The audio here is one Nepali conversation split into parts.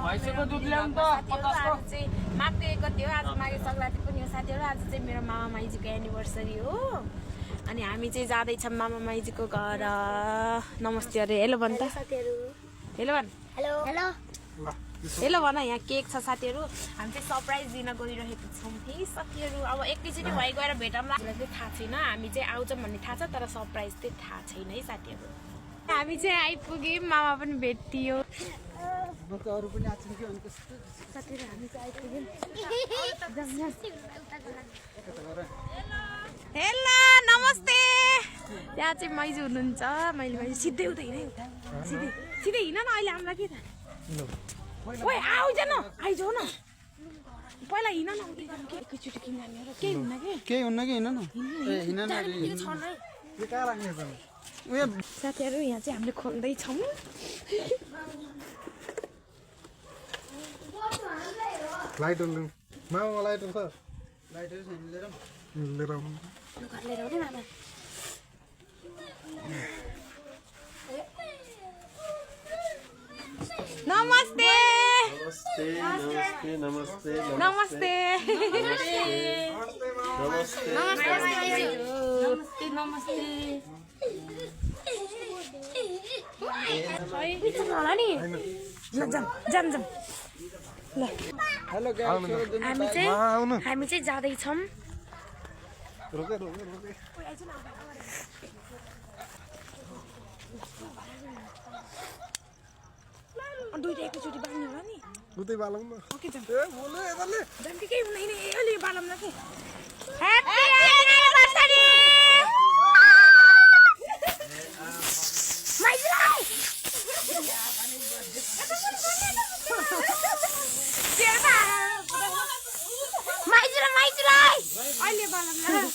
माघे गते हो आज माघे सङ्क्रान्ति पनि हो साथीहरू आज चाहिँ मेरो मामा माइजीको एनिभर्सरी हो अनि हामी चाहिँ जाँदैछौँ मामा माइजीको घर नमस्ते अरे हेलो भन त साथीहरू हेलो भन हेलो हेलो हेलो भन यहाँ केक छ साथीहरू हामी चाहिँ सरप्राइज दिन गइरहेको छौँ है साथीहरू अब एकैचोटि भइ गएर भेटौँला चाहिँ थाहा छैन हामी चाहिँ आउँछौँ भन्ने थाहा छ तर सरप्राइज चाहिँ थाहा छैन है साथीहरू हामी चाहिँ आइपुग्यौँ मामा पनि भेटियो साथीहरू हामी चाहिँ आइपुग्यौँ हेलो नमस्ते त्यहाँ चाहिँ माइजू हुनुहुन्छ मैले सिधै उता हिँडै उता सिधै हिँड न अहिले हामीलाई के थाहा ओइ आउज न आइजाउ न पहिला हिँड न एकैचोटि किन केही हुन्न कि हिँड न साथीहरू यहाँ चाहिँ हामीले खोल्दैछौँ लाइटहरू मामा लाइटहरू छ लाइटहरू लिएर आउनु मामा नमस्ते नमस्ते नमस्ते नमस्ते नमस्ते होला नि जाम ल हामी चाहिँ जाँदैछौँ दुईटा एकैचोटि बाल्नु होला नि उतै बालौँ न ओके जाम ए बोले यताले जाम के केही हुँदैन अलि बालौँ न के ह्यापी एनिभर्सरी माइजलाई माइजलाई अहिले बालौँ न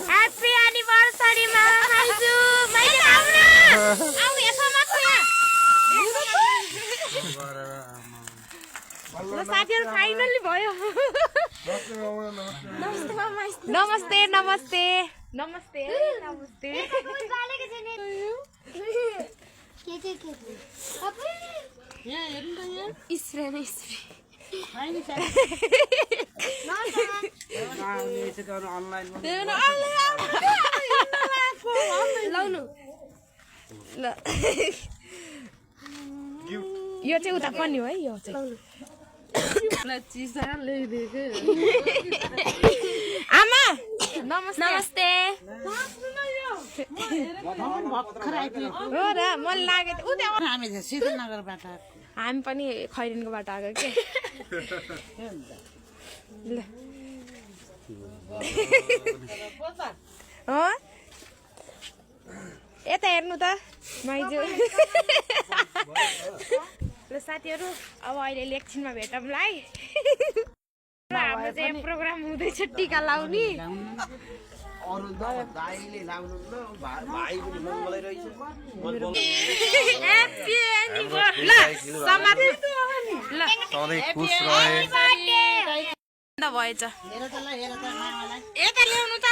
Happy anniversary Mama Maiju. Maiju आउनु आउ यसमा छ यहाँ ल साथीहरु फाइनली भयो नमस्ते मामा नमस्ते नमस्ते नमस्ते नमस्ते के यहाँ हेर्नु त यहाँ स्प्रे न स्प्रे यो चाहिँ उता पनि हो है यो चाहिँ आमा नमस्ते नमस्ते हो र मलाई लागेको हामी पनि खैरिनकोबाट आएको के ल यता हेर्नु त माइजू ल साथीहरू अब अहिले इलेक्सनमा भेटौँला है हाम्रो चाहिँ प्रोग्राम हुँदैछ टिका लाउने भएछ यता ल्याउनु त